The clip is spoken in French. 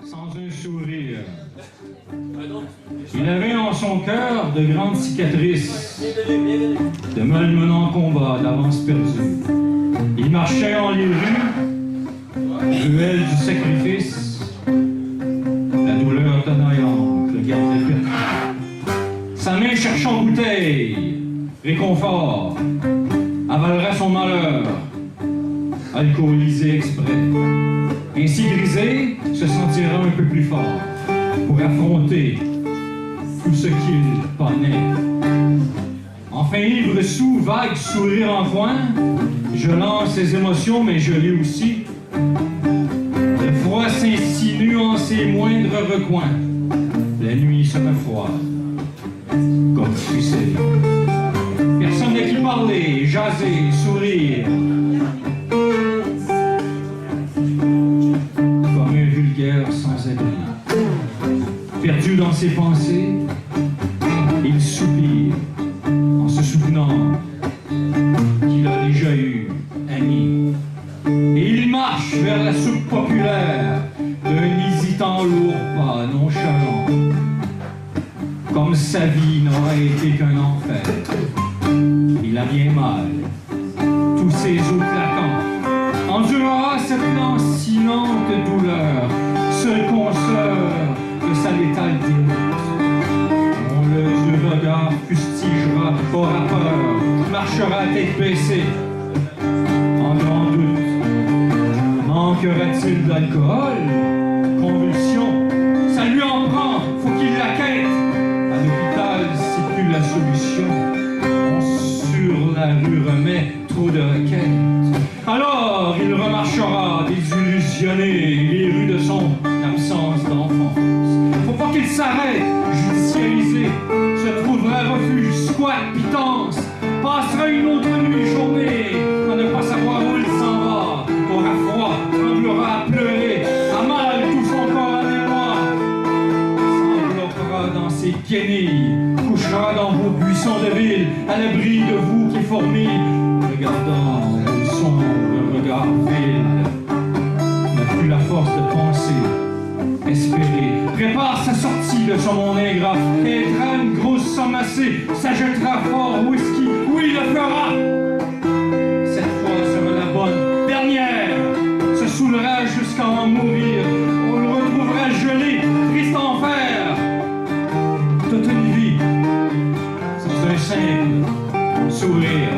sans un sourire. Il avait en son cœur de grandes cicatrices, de malmenants combats d'avance perdus. Il marchait en les rues, ruelles du sacrifice, la douleur tenaillante le gardait perdu. Sa main cherchant bouteille, réconfort, avalera son malheur, alcoolisé exprès. Ainsi grisé, se sentira un peu plus fort pour affronter tout ce qu'il connaît. Enfin ivre sous, vague sourire en coin, je lance ses émotions, mais je l'ai aussi. Le froid s'insinue en ses moindres recoins. La nuit se fait froide, comme fusil. Personne n'est qui parler, jaser, sourire. Comme un vulgaire sans abri. Perdu dans ses pensées, il soupire en se souvenant qu'il a déjà eu Annie. Et il marche vers la soupe populaire d'un hésitant lourd pas nonchalant. Comme sa vie n'aurait été qu'un enfer. Il a bien mal, tous ses os claquants, endurera cette lancinante douleur, seul consoleur de sa létale déroute. On le regard fustigera, aura peur, marchera tête baissée, en grand doute. Manquera-t-il d'alcool? Convulsion, ça lui en prend, faut qu'il la quête. À l'hôpital, c'est plus la solution. Sur la rue remet trop de requêtes. Alors il remarchera désillusionné les rues de son absence d'enfance. Faut pas qu'il s'arrête, judicialisé, se trouvera refuge, squat, pitance, passera une autre nuit journée, à ne pas savoir où il s'en va, aura froid, tremblera à pleurer, à mal tout son corps à mémoire, s'enveloppera dans ses guenilles, couchera dans vos buissons de ville, à l'abri de vous qui fourmillent, regardant vos sombres regards vides. N'a plus la force de penser, espérer, prépare sa sortie de son monde ingrat, étera une grosse somme assez, s'ajoutera fort au whisky, oui, il le fera. Cette fois sera la bonne dernière, se saoulera jusqu'à en mourir, on le retrouvera gelé, triste enfer, toute une vie. Un simple sourire.